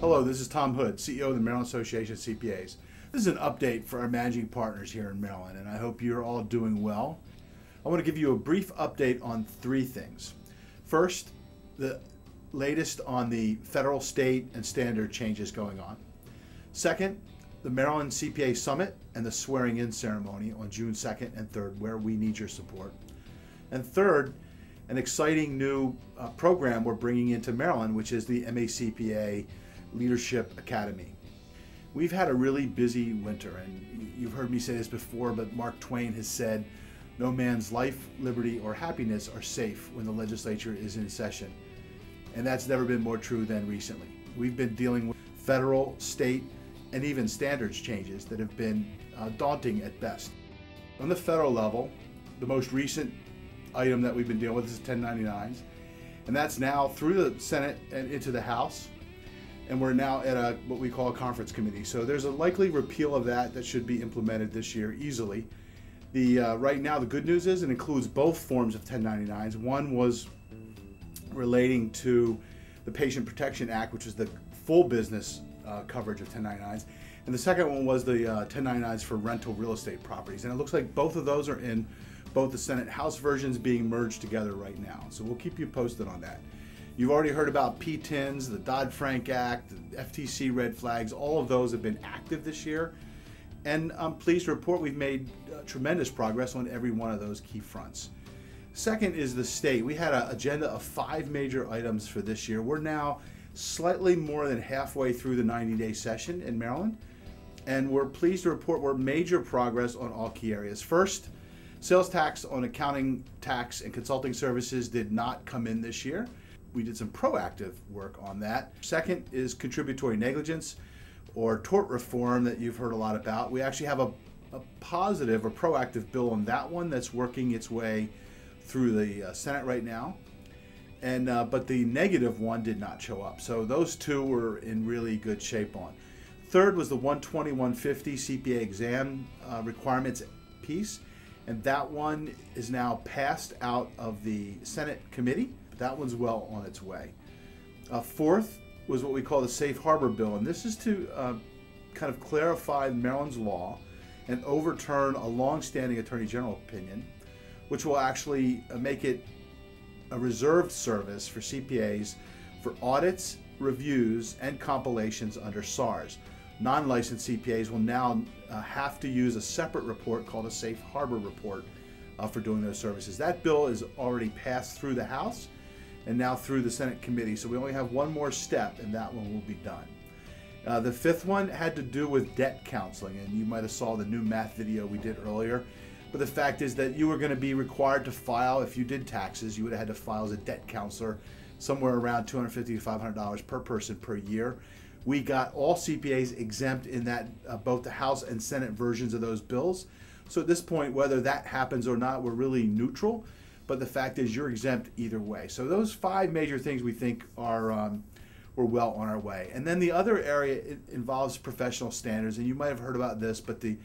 Hello, this is Tom Hood, CEO of the Maryland Association of CPAs. This is an update for our managing partners here in Maryland, and I hope you're all doing well. I want to give you a brief update on three things. First, the latest on the federal, state, and standard changes going on. Second, the Maryland CPA Summit and the swearing-in ceremony on June 2nd and 3rd, where we need your support. And third, an exciting new program we're bringing into Maryland, which is the MACPA Leadership Academy. We've had a really busy winter, and you've heard me say this before, but Mark Twain has said, "No man's life, liberty, or happiness are safe when the legislature is in session." And that's never been more true than recently. We've been dealing with federal, state, and even standards changes that have been daunting at best. On the federal level, the most recent item that we've been dealing with is 1099s, and that's now through the Senate and into the House, and we're now at what we call a conference committee. So there's a likely repeal of that should be implemented this year easily. Right now, the good news is it includes both forms of 1099s. One was relating to the Patient Protection Act, which is the full business coverage of 1099s, and the second one was the 1099s for rental real estate properties. And it looks like both of those are in both the Senate House versions being merged together right now. So we'll keep you posted on that. You've already heard about PTINs, the Dodd-Frank Act, the FTC red flags. All of those have been active this year. And I'm pleased to report we've made tremendous progress on every one of those key fronts. Second is the state. We had an agenda of 5 major items for this year. We're now slightly more than halfway through the 90-day session in Maryland. And we're pleased to report we're major progress on all key areas. First, sales tax on accounting, tax, and consulting services did not come in this year. We did some proactive work on that. Second is contributory negligence or tort reform that you've heard a lot about. We actually have a positive or proactive bill on that one that's working its way through the Senate right now. And but the negative one did not show up. So those two were in really good shape on. Third was the 120-150 CPA exam requirements piece. And that one is now passed out of the Senate committee. That one's well on its way. Fourth was what we call the Safe Harbor Bill. And this is to kind of clarify Maryland's law and overturn a long-standing Attorney General opinion, which will actually make it a reserved service for CPAs for audits, reviews, and compilations under SARS. Non-licensed CPAs will now have to use a separate report called a Safe Harbor report for doing those services. That bill is already passed through the House and now through the Senate committee, so we only have one more step and that one will be done. The fifth one had to do with debt counseling, and you might have saw the new math video we did earlier. But the fact is that you were going to be required to file, if you did taxes, you would have had to file as a debt counselor somewhere around $250 to $500 per person per year. We got all CPAs exempt in that both the House and Senate versions of those bills. So at this point, whether that happens or not, we're really neutral. But the fact is you're exempt either way. So those 5 major things we think are we're well on our way. And then the other area involves professional standards. And you might have heard about this, but the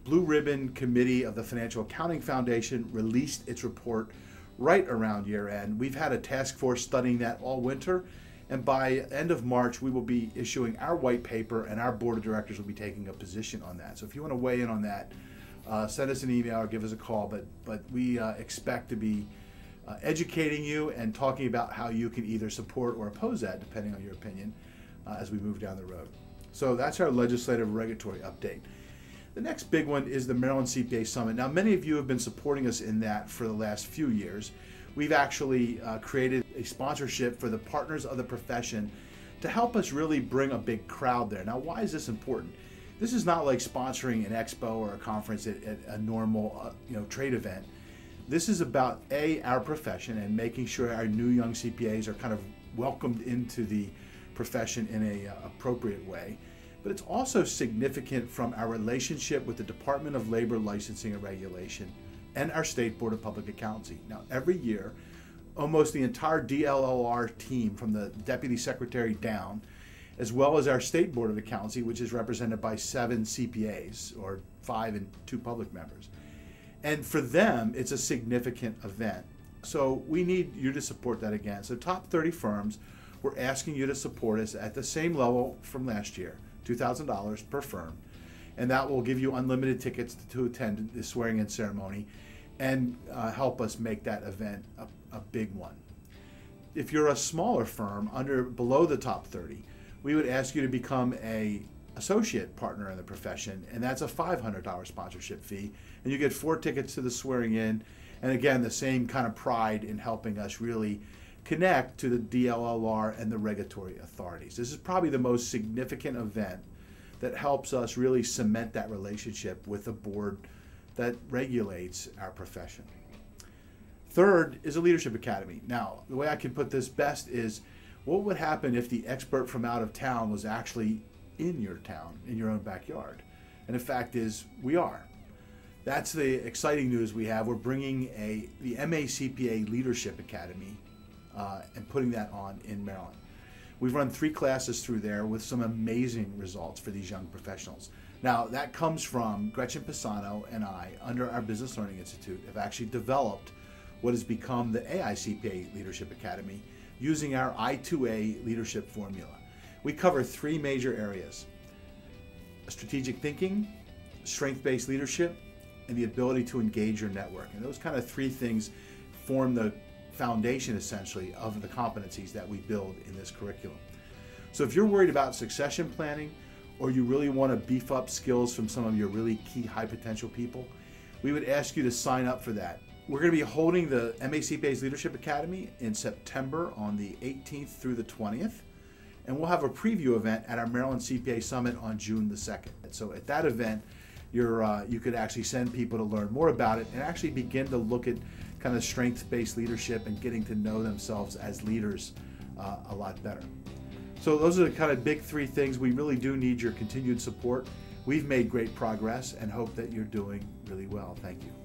Blue Ribbon Committee of the Financial Accounting Foundation released its report right around year end. We've had a task force studying that all winter. And by end of March, we will be issuing our white paper, and our board of directors will be taking a position on that. So if you want to weigh in on that, send us an email or give us a call. But we expect to be educating you and talking about how you can either support or oppose that, depending on your opinion, as we move down the road. So that's our legislative regulatory update. The next big one is the Maryland CPA Summit. Now, many of you have been supporting us in that for the last few years. We've actually created a sponsorship for the partners of the profession to help us really bring a big crowd there. Now, why is this important? This is not like sponsoring an expo or a conference at a normal trade event. This is about our profession and making sure our new young CPAs are kind of welcomed into the profession in an appropriate way. But it's also significant from our relationship with the Department of Labor Licensing and Regulation and our State Board of Public Accountancy. Now, every year, almost the entire DLLR team, from the Deputy Secretary down, as well as our State Board of Accountancy, which is represented by 7 CPAs, or 5 and 2 public members. And for them, it's a significant event. So we need you to support that again. So top 30 firms we're asking you to support us at the same level from last year, $2,000 per firm. And that will give you unlimited tickets to attend the swearing-in ceremony and help us make that event a big one. If you're a smaller firm, below the top 30, we would ask you to become an associate partner in the profession, and that's a $500 sponsorship fee. And you get 4 tickets to the swearing-in, and again, the same kind of pride in helping us really connect to the DLLR and the regulatory authorities. This is probably the most significant event that helps us really cement that relationship with the board that regulates our profession. Third is a leadership academy. Now, the way I can put this best is, what would happen if the expert from out of town was actually in your town, in your own backyard? And the fact is, we are. That's the exciting news we have. We're bringing the MACPA Leadership Academy and putting that on in Maryland. We've run 3 classes through there with some amazing results for these young professionals. Now, that comes from Gretchen Pisano and I, under our Business Learning Institute, have actually developed what has become the AICPA Leadership Academy using our I2A leadership formula. We cover 3 major areas: strategic thinking, strength-based leadership, and the ability to engage your network. And those kind of 3 things form the foundation, essentially, of the competencies that we build in this curriculum. So if you're worried about succession planning, or you really want to beef up skills from some of your really key high potential people, we would ask you to sign up for that. We're going to be holding the MACPA's Leadership Academy in September on the 18th through the 20th. And we'll have a preview event at our Maryland CPA Summit on June the 2nd. So at that event, you could actually send people to learn more about it and actually begin to look at kind of strengths-based leadership and getting to know themselves as leaders a lot better. So those are the kind of big 3 things. We really do need your continued support. We've made great progress and hope that you're doing really well. Thank you.